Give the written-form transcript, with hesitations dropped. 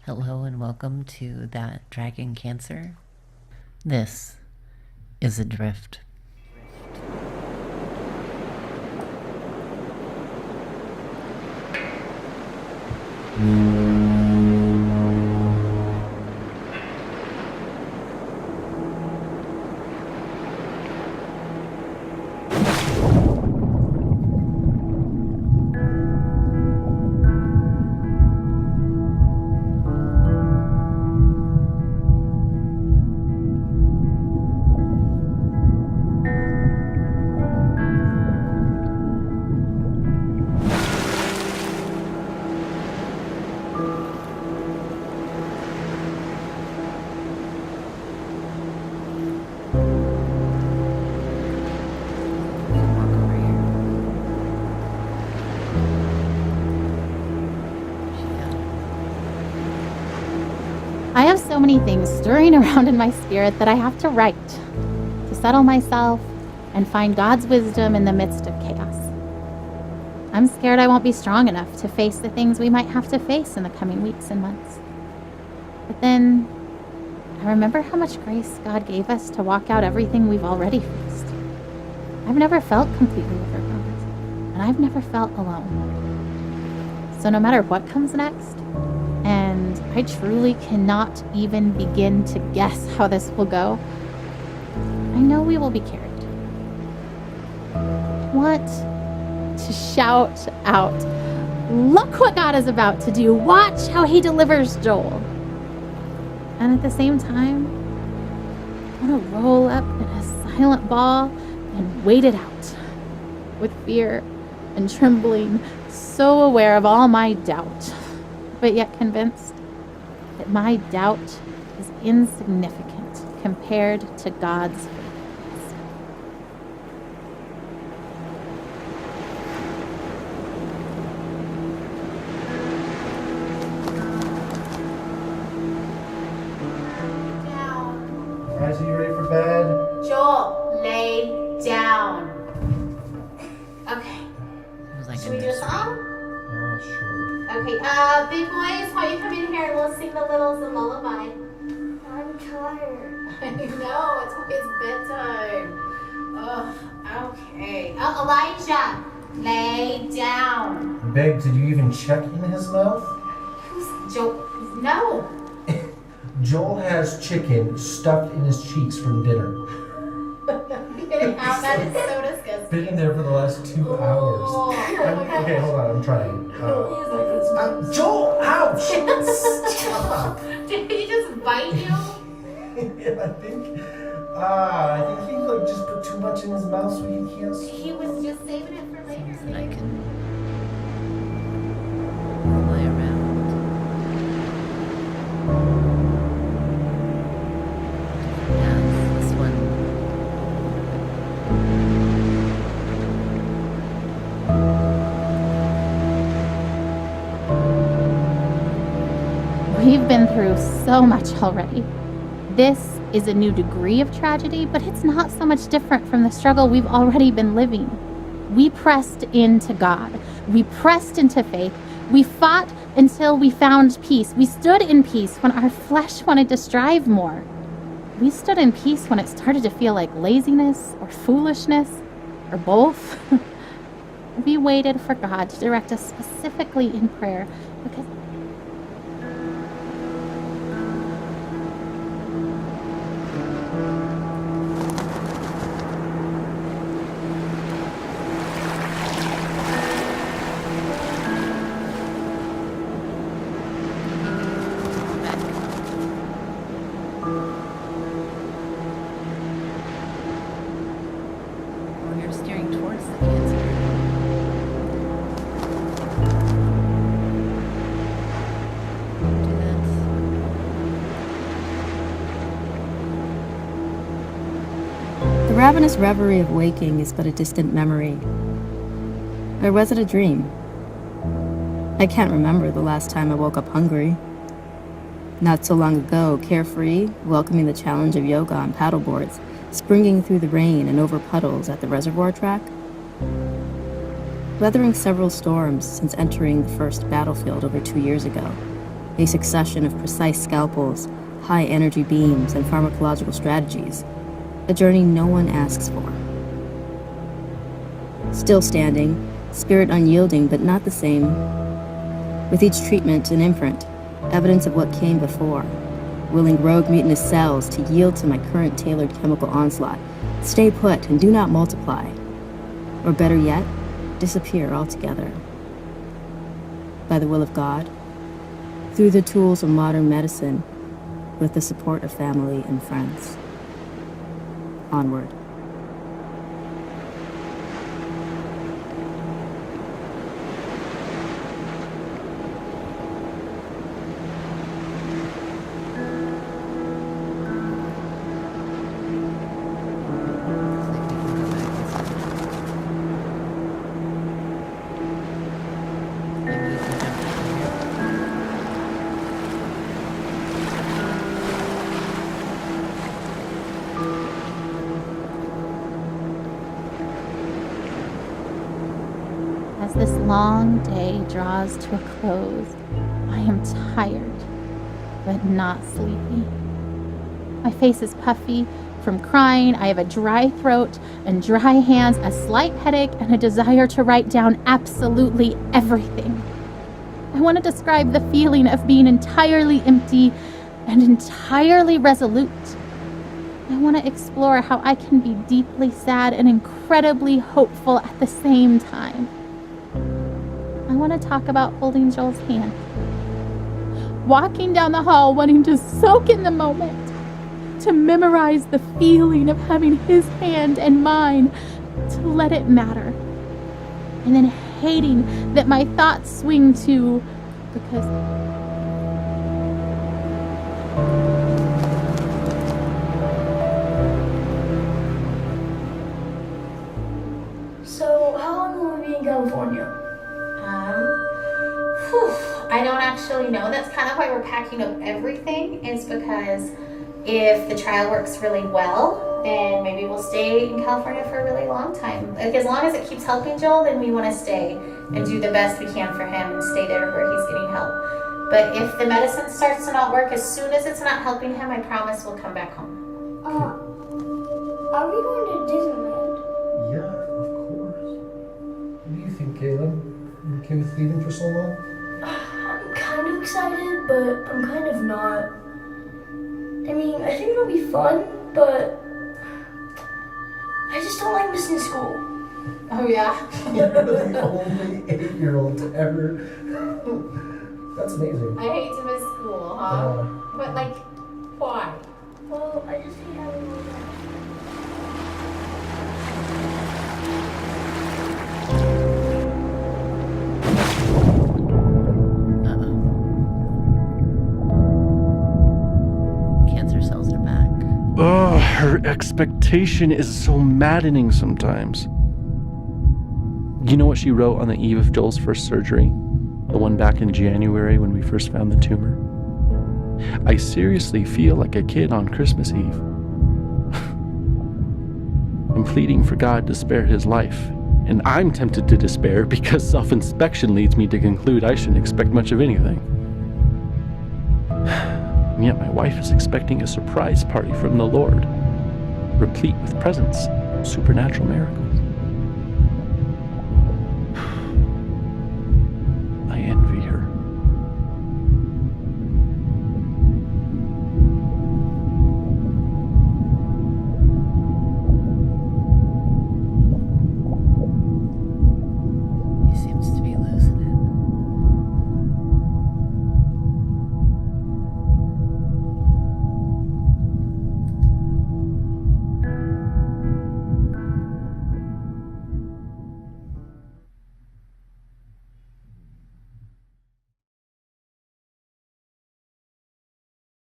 Hello and welcome to That Dragon Cancer. This is Adrift. I have so many things stirring around in my spirit that I have to write to settle myself and find God's wisdom in the midst of chaos. I'm scared I won't be strong enough to face the things we might have to face in the coming weeks and months. But then I remember how much grace God gave us to walk out everything we've already faced. I've never felt completely overwhelmed, and I've never felt alone. So no matter what comes next, and I truly cannot even begin to guess how this will go, I know we will be carried. I want to shout out, look what God is about to do. Watch how he delivers Joel. And at the same time, I want to roll up in a silent ball and wait it out with fear and trembling, so aware of all my doubt, but yet convinced that my doubt is insignificant compared to God's faithfulness. Guys, are you ready for bed? Joel, lay down. Okay. It was like Should we do a song? Oh, sure. Okay, big boys, why don't you come in here and we'll sing the littles a lullaby. I'm tired. I know, it's bedtime. Ugh, okay. Oh, Elijah, lay down. Babe, did you even check in his mouth? Who's Joel? No. Joel has chicken stuffed in his cheeks from dinner. Getting out, that is so disgusting. Been in there for the last 2 hours. Okay, hold on, I'm trying. Joel, ouch! Stop! Did he just bite you? Yeah, I think he like just put too much in his mouth so he can't. He was just saving it for later. And I can roll my around. Yeah, this one. We've been through so much already. This is a new degree of tragedy, but it's not so much different from the struggle we've already been living. We pressed into God. We pressed into faith. We fought until we found peace. We stood in peace when our flesh wanted to strive more. We stood in peace when it started to feel like laziness or foolishness or both. We waited for God to direct us specifically in prayer because Or you're steering towards the cancer. Do this. The ravenous reverie of waking is but a distant memory. Or was it a dream? I can't remember the last time I woke up hungry. Not so long ago, carefree, welcoming the challenge of yoga on paddleboards, springing through the rain and over puddles at the reservoir track. Weathering several storms since entering the first battlefield over 2 years ago. a succession of precise scalpels, high-energy beams, and pharmacological strategies, a journey no one asks for. Still standing, spirit unyielding but not the same. With each treatment, an imprint, evidence of what came before, willing rogue mutinous cells to yield to my current tailored chemical onslaught, stay put and do not multiply. Or better yet, disappear altogether. By the will of God, through the tools of modern medicine, with the support of family and friends. Onward. As this long day draws to a close, I am tired, but not sleepy. My face is puffy from crying. I have a dry throat and dry hands, a slight headache, and a desire to write down absolutely everything. I want to describe the feeling of being entirely empty and entirely resolute. I want to explore how I can be deeply sad and incredibly hopeful at the same time. I want to talk about holding Joel's hand, walking down the hall wanting to soak in the moment, to memorize the feeling of having his hand and mine, to let it matter, and then hating that my thoughts swing to, because So, how long will we be in California? I don't actually know. That's kind of why we're packing up everything, is because if the trial works really well, then maybe we'll stay in California for a really long time. Like, as long as it keeps helping Joel, then we want to stay and do the best we can for him and stay there where he's getting help. But if the medicine starts to not work, as soon as it's not helping him, I promise we'll come back home. Are we going to Disneyland? Yeah, of course. What do you think, Caleb? You okay with leaving for so long? I'm kind of excited, but I'm kind of not. I mean, I think it'll be fun, but I just don't like missing school. Oh, yeah? You're the only 8-year-old to ever. That's amazing. I hate to miss school, huh? But, like, why? Well, I just hate having all that. Cancer cells are back. Ugh, her expectation is so maddening sometimes. You know what she wrote on the eve of Joel's first surgery? The one back in January when we first found the tumor? I seriously feel like a kid on Christmas Eve. I'm pleading for God to spare his life, and I'm tempted to despair because self-inspection leads me to conclude I shouldn't expect much of anything. And yet my wife is expecting a surprise party from the Lord, replete with presents, supernatural miracles.